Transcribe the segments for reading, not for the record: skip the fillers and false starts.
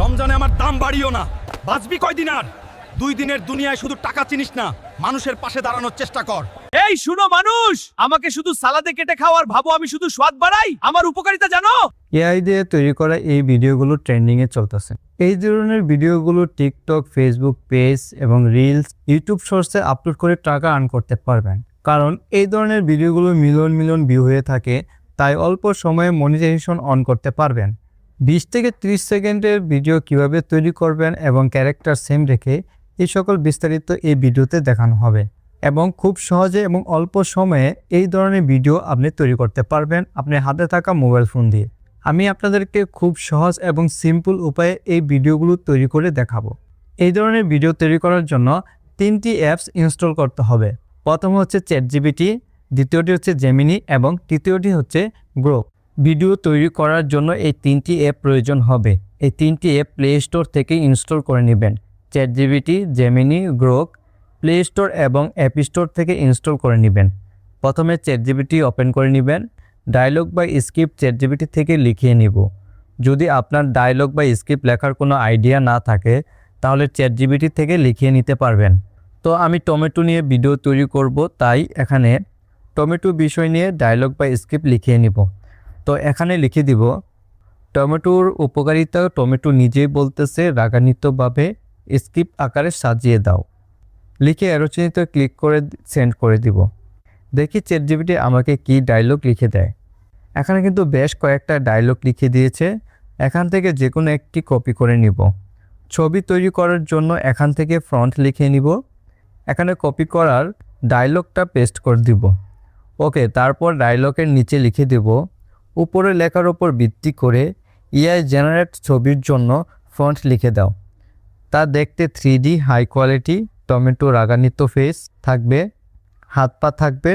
রমজানে আমার দাম বাড়িও না, বাঁচবি কয়দিন আর? 2 দিনের দুনিয়ায় শুধু টাকা চিনিস না, মানুষের পাশে দাঁড়ানোর চেষ্টা কর। এই শুনো মানুষ, আমাকে শুধু সালাদে কেটে খাওয়ার ভাবো আমি শুধু স্বাদ বাড়াই? আমার উপকারিতা জানো? এআই দিয়ে তৈরি করা এই ভিডিওগুলো ট্রেন্ডিংয়ে চলতেছে। এই ধরনের ভিডিওগুলো টিকটক, ফেসবুক পেজ এবং রিলস, ইউটিউব শর্টসে আপলোড করে টাকা আর্ন করতে পারবেন। কারণ এই ধরনের ভিডিওগুলো মিলিয়ন মিলিয়ন ভিউ হয়ে থাকে, তাই অল্প সময়ে মনিটাইজেশন অন করতে পারবেন। 20 থেকে 30 সেকেন্ডের ভিডিও কিভাবে তৈরি করবেন এবং ক্যারেক্টার সেম রেখে এই সকল বিস্তারিত এই ভিডিওতে দেখানো হবে এবং খুব সহজে এবং অল্প সময়ে এই ধরনের ভিডিও আপনি তৈরি করতে পারবেন আপনার হাতে থাকা মোবাইল ফোন দিয়ে। আমি আপনাদেরকে খুব সহজ এবং সিম্পল উপায়ে এই ভিডিওগুলো তৈরি করে দেখাবো। এই ধরনের ভিডিও তৈরি করার জন্য 3টি অ্যাপস ইনস্টল করতে হবে। প্রথম হচ্ছে চ্যাটজিপিটি, দ্বিতীয়টি হচ্ছে জেমিনি এবং তৃতীয়টি হচ্ছে গ্রোক। ভিডিও তৈরি করার জন্য এই 3টি অ্যাপ প্রয়োজন হবে। এই 3টি অ্যাপ প্লে স্টোর থেকে ইনস্টল করে নেবেন। ChatGPT, Gemini, Grok play store এবং অ্যাপ স্টোর থেকে ইনস্টল করে নেবেন। প্রথমে চ্যাটজিপিটি ওপেন করে নেবেন। ডায়লগ বা স্ক্রিপ্ট চ্যাটজিপিটি থেকে লিখিয়ে নিব। যদি আপনার ডায়লগ বা স্ক্রিপ্ট লেখার কোনো আইডিয়া না থাকে তাহলে চ্যাটজিপিটি থেকে লিখিয়ে নিতে পারবেন। তো আমি টমেটো নিয়ে ভিডিও তৈরি করব, তাই এখানে টমেটো বিষয় নিয়ে ডায়লগ বা স্ক্রিপ্ট লিখিয়ে নিব। তো এখানে লিখে দিব, টমেটোর উপকারিতা টমেটো নিজেই বলতেছে, রাগান্বিতভাবে স্ক্রিপ্ট আকারে সাজিয়ে দাও। লিখে অ্যারোচিহ্নিতে ক্লিক করে সেন্ড করে দিব। দেখি চ্যাটজিপিটি আমাকে কি ডায়লগ লিখে দেয়। এখানে কিন্তু বেশ কয়েকটা ডায়লগ লিখে দিয়েছে। এখান থেকে যে কোনো একটি কপি করে নিব। ছবি তৈরি করার জন্য এখান থেকে ফ্রন্ট লিখে নিব। এখানে কপি করার ডায়লগটা পেস্ট করে দিব। ওকে, তারপর ডায়লগের নিচে লিখে দেব, উপরে লেখার ওপর ভিত্তি করে এআই জেনারেট ছবির জন্য ফন্ট লিখে দাও। তা দেখতে 3D হাই কোয়ালিটি, টমেটো রাগান্বিত ফেস থাকবে, হাত পা থাকবে।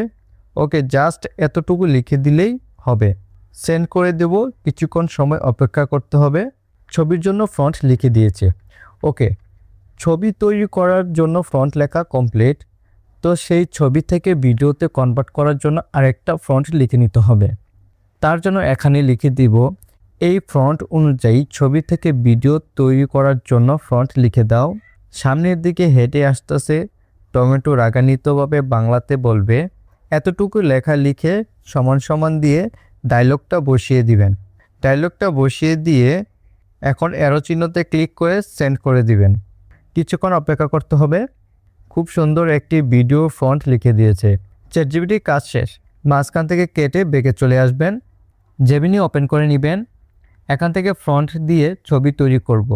ওকে, জাস্ট এতটুকু লিখে দিলেই হবে। সেন্ড করে দেব। কিছুক্ষণ সময় অপেক্ষা করতে হবে। ছবির জন্য ফন্ট লিখে দিয়েছে। ওকে, ছবি তৈরি করার জন্য ফন্ট লেখা কমপ্লিট। তো সেই ছবি থেকে ভিডিওতে কনভার্ট করার জন্য আরেকটা ফন্ট লিখে নিতে হবে। তার জন্য এখানে লিখে দিব, এই ফন্ট অনুযায়ী ছবি থেকে ভিডিও তৈরি করার জন্য ফন্ট লিখে দাও। সামনের দিকে হেঁটে আসতেছে, টমেটো রাগান্বিতভাবে বাংলাতে বলবে। এতটুকু লেখা লিখে সমান সমান দিয়ে ডায়লগটা বসিয়ে দিবেন। ডায়লগটা বসিয়ে দিয়ে এখন অ্যারো চিহ্নতে ক্লিক করে সেন্ড করে দিবেন। কিছুক্ষণ অপেক্ষা করতে হবে। খুব সুন্দর একটি ভিডিও ফন্ট লিখে দিয়েছে। চ্যাটজিপিটির কাজ শেষ। মাঝখান থেকে কেটে বেঁকে চলে আসবেন। জেমিনি ওপেন করে নেবেন। এখান থেকে ফ্রন্ট দিয়ে ছবি তৈরি করব।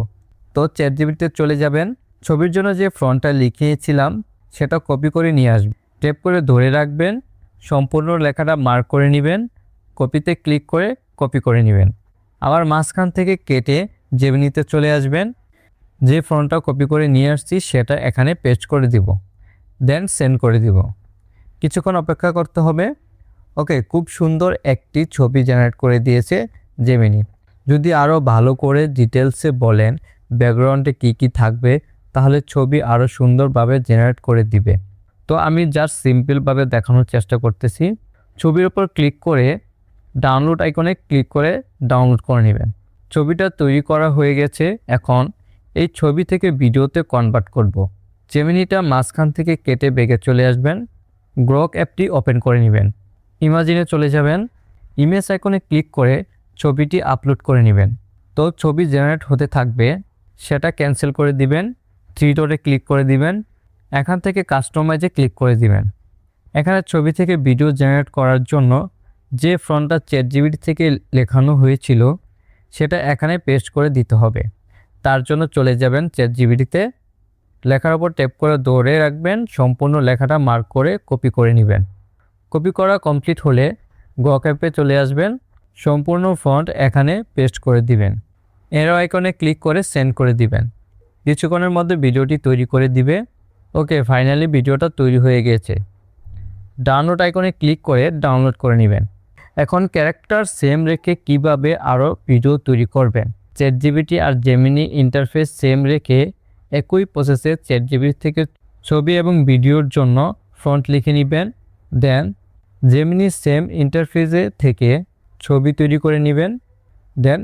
তো চ্যাটজিপিটিতে চলে যাবেন। ছবির জন্য যে ফ্রন্টটা লিখিয়েছিলাম সেটা কপি করে নিয়ে আসবেন। ট্যাপ করে ধরে রাখবেন। সম্পূর্ণ লেখাটা মার্ক করে নেবেন। কপিতে ক্লিক করে কপি করে নেবেন। আবার মাঝখান থেকে কেটে জেমিনিতে চলে আসবেন। যে ফ্রন্টটা কপি করে নিয়ে আসছি সেটা এখানে পেস্ট করে দিব। দেন সেন্ড করে দিব। কিছুক্ষণ অপেক্ষা করতে হবে। ওকে, খুব সুন্দর একটি ছবি জেনারেট করে দিয়েছে জেমিনি। যদি আরও ভালো করে ডিটেলসে বলেন ব্যাকগ্রাউন্ডে কি থাকবে তাহলে ছবি আরও সুন্দরভাবে জেনারেট করে দিবে। তো আমি জাস্ট সিম্পলভাবে দেখানোর চেষ্টা করতেছি। ছবির ওপর ক্লিক করে ডাউনলোড আইকনে ক্লিক করে ডাউনলোড করে নেবেন। ছবিটা তৈরি করা হয়ে গেছে। এখন এই ছবি থেকে ভিডিওতে কনভার্ট করব। জেমিনিটা মাঝখান থেকে কেটে বেঁকে চলে আসবেন। গ্রোক অ্যাপটি ওপেন করে নেবেন। ইমাজিনে চলে যাবেন। ইমেজ আইকনে ক্লিক করে ছবিটি আপলোড করে নেবেন। তো ছবি জেনারেট হতে থাকবে, সেটা ক্যান্সেল করে দিবেন। 3 ডটে ক্লিক করে দিবেন। এখান থেকে কাস্টমাইজে ক্লিক করে দিবেন। এখানে ছবি থেকে ভিডিও জেনারেট করার জন্য যে ফ্রন্টটা চ্যাটজিপিটি থেকে লেখানো হয়েছিল সেটা এখানে পেস্ট করে দিতে হবে। তার জন্য চলে যাবেন চ্যাটজিপিটিতে। লেখার উপর ট্যাপ করে ধরে রাখবেন। সম্পূর্ণ লেখাটা মার্ক করে কপি করে নেবেন। কপি করা কমপ্লিট হলে গ্রোক অ্যাপে চলে আসবেন। সম্পূর্ণ ফন্ট এখানে পেস্ট করে দিবেন। এরো আইকনে ক্লিক করে সেন্ড করে দিবেন। কিছুক্ষণের মধ্যে ভিডিওটি তৈরি করে দিবে। ওকে, ফাইনালি ভিডিওটা তৈরি হয়ে গেছে। ডাউনলোড আইকনে ক্লিক করে ডাউনলোড করে নেবেন। এখন ক্যারেক্টার সেম রেখে কিভাবে আরও ভিডিও তৈরি করবেন। চ্যাটজিপিটি আর জেমিনি ইন্টারফেস সেম রেখে একই প্রসেসে চ্যাটজিপিটি থেকে ছবি এবং ভিডিওর জন্য ফন্ট লিখে নেবেন। দেন জেমিনি সেম ইন্টারফেসে থেকে ছবি তৈরি করে নেবেন। দেন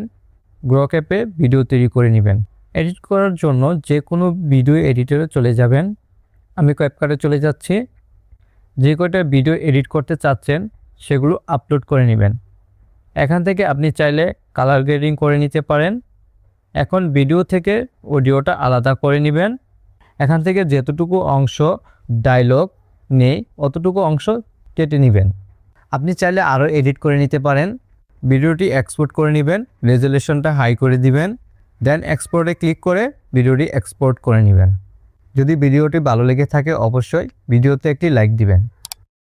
গ্রক অ্যাপে ভিডিও তৈরি করে নেবেন। এডিট করার জন্য যে কোনো ভিডিও এডিটরে চলে যাবেন। আমি ক্যাপকাটে চলে যাচ্ছি। যে কয়টা ভিডিও এডিট করতে চাচ্ছেন সেগুলো আপলোড করে নেবেন। এখান থেকে আপনি চাইলে কালার গ্রেডিং করে নিতে পারেন। এখন ভিডিও থেকে অডিওটা আলাদা করে নেবেন। এখান থেকে যতটুকু অংশ ডায়লগ নেই অতটুকু অংশ কেটে নেবেন। আপনি চাইলে আরও এডিট করে নিতে পারেন। ভিডিওটি এক্সপোর্ট করে নেবেন, রেজুলেশনটা হাই করে দিবেন, দেন এক্সপোর্টে ক্লিক করে ভিডিওটি এক্সপোর্ট করে নেবেন। যদি ভিডিওটি ভালো লেগে থাকে অবশ্যই ভিডিওতে একটি লাইক দিবেন।